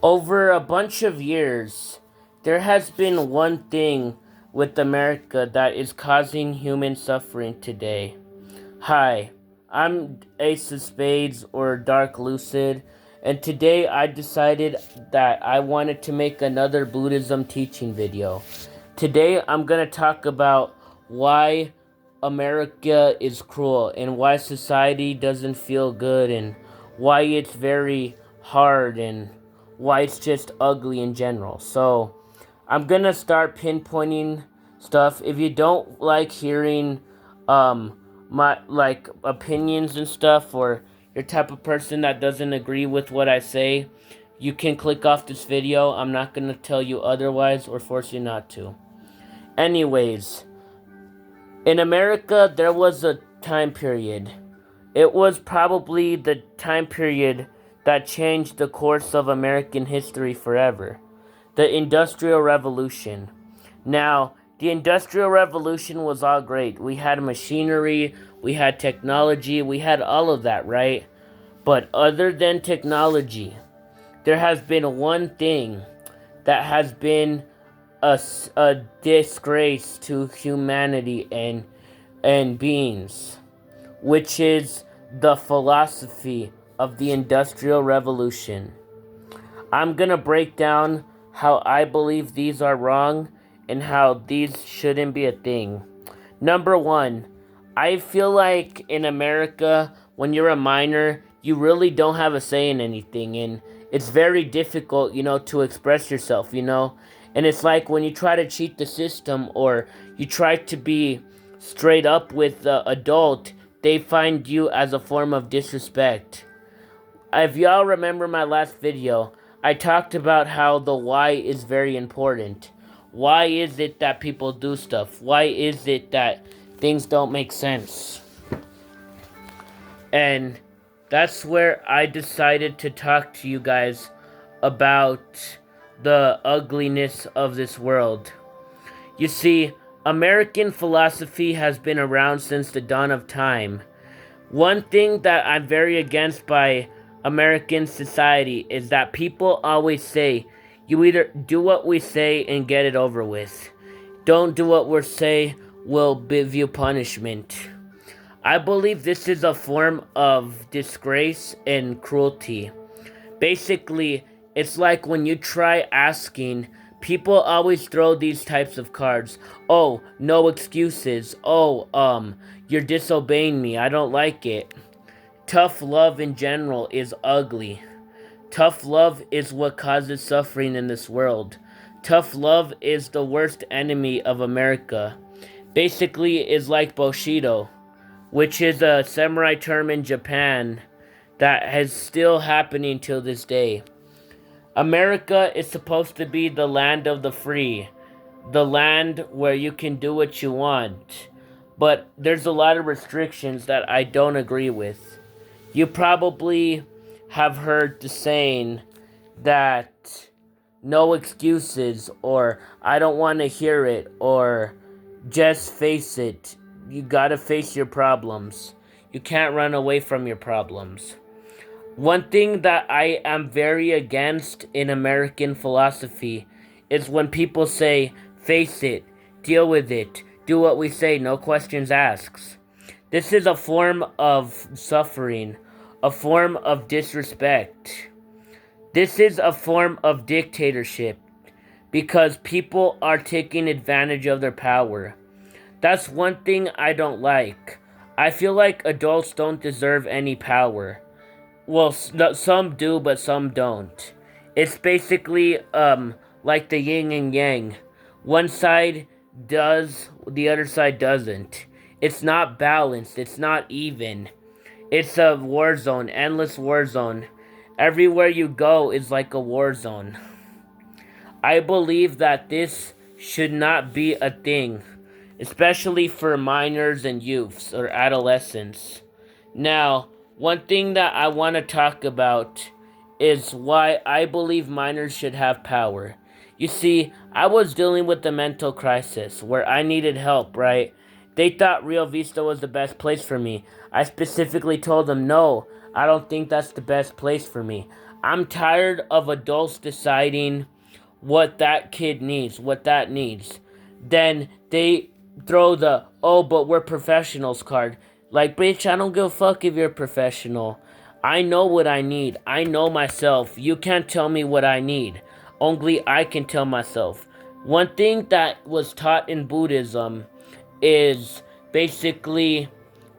Over a bunch of years, there has been one thing with America that is causing human suffering today. Hi, I'm Ace of Spades or Dark Lucid, and today I decided that I wanted to make another Buddhism teaching video. Today I'm going to talk about why America is cruel and why society doesn't feel good and why it's very hard and why it's just ugly in general. So, I'm going to start pinpointing stuff. If you don't like hearing my opinions and stuff, or you're type of person that doesn't agree with what I say, you can click off this video. I'm not going to tell you otherwise or force you not to. Anyways, in America, there was a time period. It was probably the time period that changed the course of American history forever. The Industrial Revolution. Now, the Industrial Revolution was all great. We had machinery, we had technology, we had all of that, right? But other than technology, there has been one thing that has been a disgrace to humanity and beings, which is the philosophy of the Industrial Revolution. I'm gonna break down how I believe these are wrong and how these shouldn't be a thing. Number one, I feel like in America, when you're a minor, you really don't have a say in anything, and it's very difficult, to express yourself. And it's like when you try to cheat the system or you try to be straight up with the adult, they find you as a form of disrespect. If y'all remember my last video, I talked about how the why is very important. Why is it that people do stuff? Why is it that things don't make sense? And that's where I decided to talk to you guys about the ugliness of this world. You see, American philosophy has been around since the dawn of time. One thing that I'm very against by American society is that people always say, you either do what we say and get it over with. Don't do what we say, we'll give you punishment. I believe this is a form of disgrace and cruelty. Basically, it's like when you try asking, people always throw these types of cards. Oh, no excuses. Oh, you're disobeying me. I don't like it. Tough love in general is ugly. Tough love is what causes suffering in this world. Tough love is the worst enemy of America. Basically, it's like Bushido, which is a samurai term in Japan that is still happening till this day. America is supposed to be the land of the free, the land where you can do what you want. But there's a lot of restrictions that I don't agree with. You probably have heard the saying that no excuses, or I don't want to hear it, or just face it. You gotta face your problems. You can't run away from your problems. One thing that I am very against in American philosophy is when people say, face it, deal with it, do what we say, no questions asked. This is a form of suffering, a form of disrespect. This is a form of dictatorship because people are taking advantage of their power. That's one thing I don't like. I feel like adults don't deserve any power. Well, some do, but some don't. It's basically like the yin and yang. One side does, the other side doesn't. It's not balanced. It's not even. It's a war zone, endless war zone. Everywhere you go is like a war zone. I believe that this should not be a thing, especially for minors and youths or adolescents. Now, one thing that I want to talk about is why I believe minors should have power. You see, I was dealing with a mental crisis where I needed help, right? They thought Rio Vista was the best place for me. I specifically told them, no, I don't think that's the best place for me. I'm tired of adults deciding what that kid needs, what that needs. Then they throw the, oh, but we're professionals card. Like, bitch, I don't give a fuck if you're a professional. I know what I need. I know myself. You can't tell me what I need. Only I can tell myself. One thing that was taught in Buddhism is basically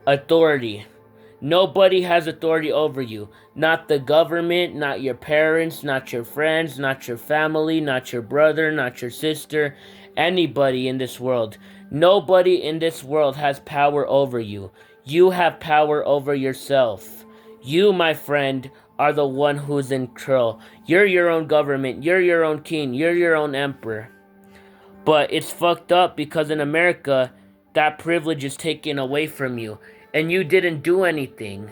authority. Nobody has authority over you. Not the government, not your parents, not your friends, not your family, not your brother, not your sister, anybody in this world. Nobody in this world has power over you. You have power over yourself. You, my friend, are the one who's in control. You're your own government. You're your own king. You're your own emperor. But it's fucked up because in America, that privilege is taken away from you. And you didn't do anything.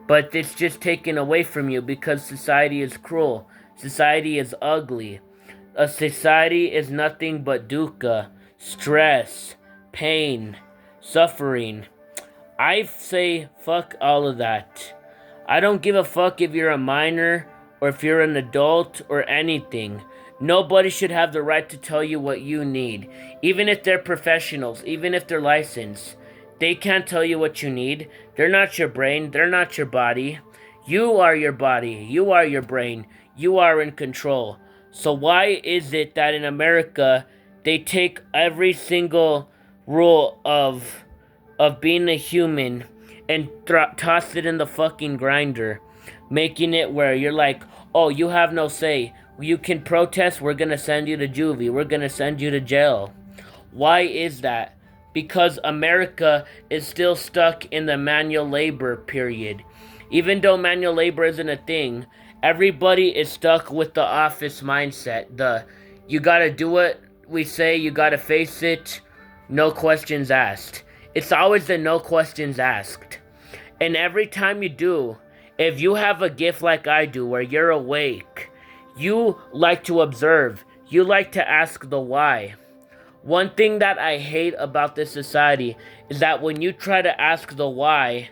But it's just taken away from you because society is cruel. Society is ugly. A society is nothing but dukkha, stress, pain, suffering. I say fuck all of that. I don't give a fuck if you're a minor or if you're an adult or anything. Nobody should have the right to tell you what you need. Even if they're professionals, even if they're licensed. They can't tell you what you need. They're not your brain. They're not your body. You are your body. You are your brain. You are in control. So why is it that in America they take every single rule of being a human and toss it in the fucking grinder, making it where you're like, oh, you have no say. You can protest. We're gonna send you to juvie. We're gonna send you to jail. Why is that? Because America is still stuck in the manual labor period. Even though manual labor isn't a thing, everybody is stuck with the office mindset. You gotta do what we say, you gotta face it, no questions asked. It's always the no questions asked. And every time you do, if you have a gift like I do, where you're awake, you like to observe, you like to ask the why. One thing that I hate about this society is that when you try to ask the why,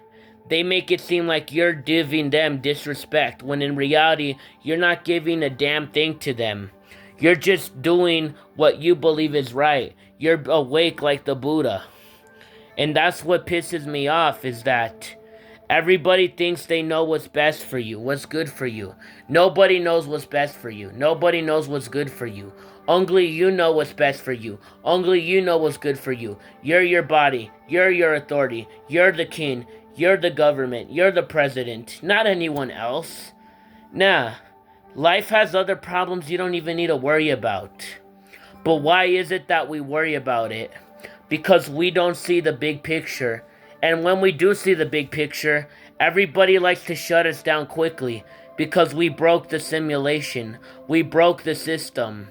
they make it seem like you're giving them disrespect, when in reality, you're not giving a damn thing to them. You're just doing what you believe is right. You're awake like the Buddha. And that's what pisses me off, is that everybody thinks they know what's best for you, what's good for you. Nobody knows what's best for you. Nobody knows what's good for you. Only you know what's best for you. Only you know what's good for you. You're your body. You're your authority. You're the king. You're the government. You're the president. Not anyone else. Nah. Life has other problems you don't even need to worry about. But why is it that we worry about it? Because we don't see the big picture. And when we do see the big picture, everybody likes to shut us down quickly because we broke the simulation. We broke the system.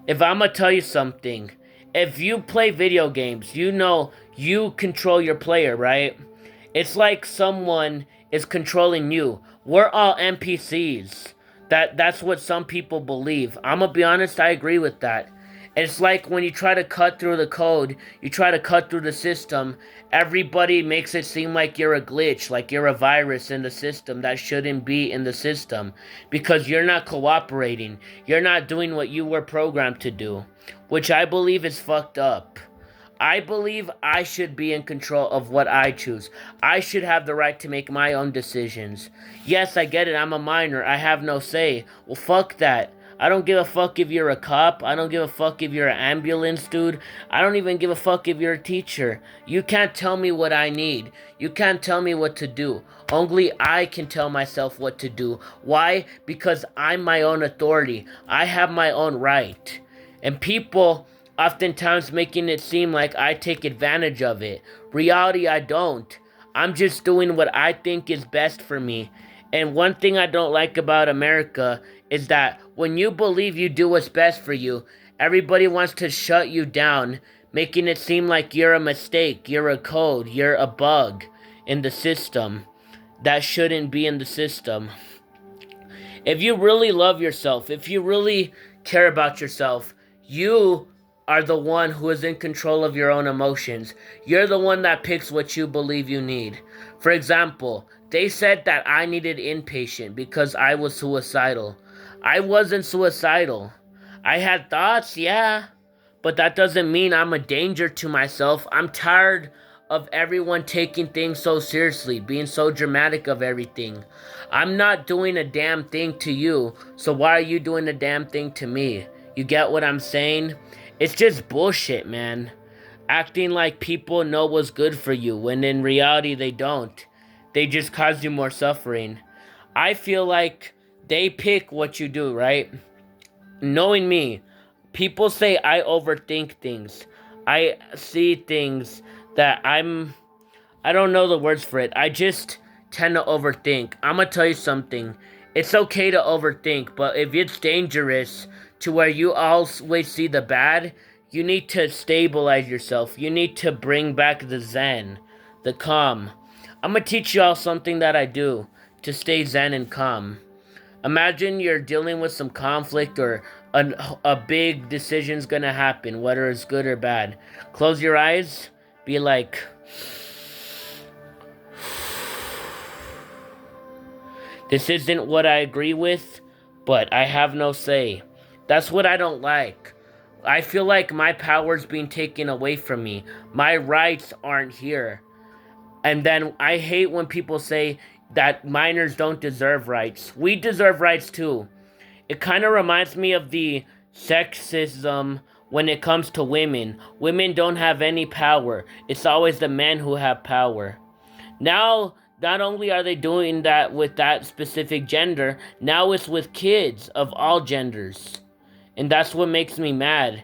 If I'm gonna tell you something, if you play video games, you know you control your player, right? It's like someone is controlling you. We're all NPCs. That's what some people believe. I'm gonna be honest, I agree with that. It's like when you try to cut through the code, you try to cut through the system, everybody makes it seem like you're a glitch, like you're a virus in the system that shouldn't be in the system, because you're not cooperating. You're not doing what you were programmed to do, which I believe is fucked up. I believe I should be in control of what I choose. I should have the right to make my own decisions. Yes, I get it, I'm a minor, I have no say. Well, fuck that. I don't give a fuck if you're a cop. I don't give a fuck if you're an ambulance dude. I don't even give a fuck if you're a teacher. You can't tell me what I need. You can't tell me what to do. Only I can tell myself what to do. Why? Because I'm my own authority. I have my own right. And people oftentimes making it seem like I take advantage of it. Reality, I don't. I'm just doing what I think is best for me. And one thing I don't like about America is that when you believe you do what's best for you, everybody wants to shut you down, making it seem like you're a mistake, you're a code, you're a bug in the system that shouldn't be in the system. If you really love yourself, if you really care about yourself, you are the one who is in control of your own emotions. You're the one that picks what you believe you need. For example, They said that I needed inpatient because I was suicidal. I wasn't suicidal. I had thoughts, yeah, but that doesn't mean I'm a danger to myself. I'm tired of everyone taking things so seriously, being so dramatic of everything. I'm not doing a damn thing to you, so why are you doing a damn thing to me? You get what I'm saying? It's just bullshit, man. Acting like people know what's good for you when in reality they don't. They just cause you more suffering. I feel like they pick what you do, right? Knowing me, people say I overthink things. I see things that I don't know the words for it. I just tend to overthink. I'm gonna tell you something. It's okay to overthink, but if it's dangerous to where you always see the bad, you need to stabilize yourself. You need to bring back the zen, the calm. I'm gonna teach y'all something that I do to stay zen and calm. Imagine you're dealing with some conflict or a big decision's gonna happen, whether it's good or bad. Close your eyes, be like, this isn't what I agree with, but I have no say. That's what I don't like. I feel like my power's being taken away from me. My rights aren't here. And then I hate when people say that minors don't deserve rights. We deserve rights too. It kind of reminds me of the sexism when it comes to women. Women don't have any power. It's always the men who have power. Now, not only are they doing that with that specific gender, now it's with kids of all genders. And that's what makes me mad.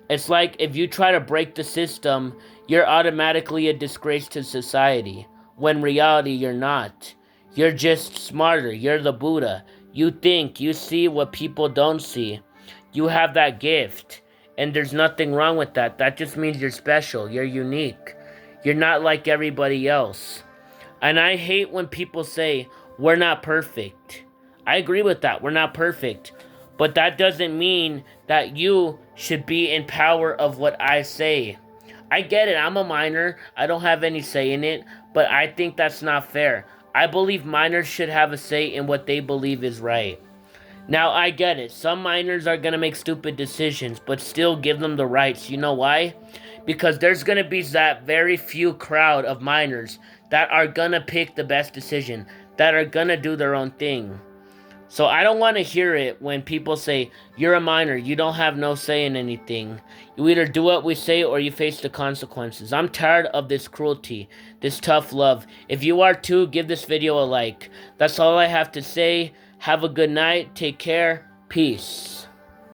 It's like if you try to break the system, you're automatically a disgrace to society. When in reality, you're not. You're just smarter. You're the Buddha. You think, you see what people don't see. You have that gift. And there's nothing wrong with that. That just means you're special. You're unique. You're not like everybody else. And I hate when people say, we're not perfect. I agree with that. We're not perfect. But that doesn't mean that you should be in power of what I say. I get it. I'm a minor. I don't have any say in it. But I think that's not fair. I believe minors should have a say in what they believe is right. Now, I get it. Some minors are going to make stupid decisions, but still give them the rights. You know why? Because there's going to be that very few crowd of minors that are going to pick the best decision, that are going to do their own thing. So I don't want to hear it when people say, you're a minor, you don't have no say in anything. You either do what we say or you face the consequences. I'm tired of this cruelty, this tough love. If you are too, give this video a like. That's all I have to say. Have a good night. Take care. Peace.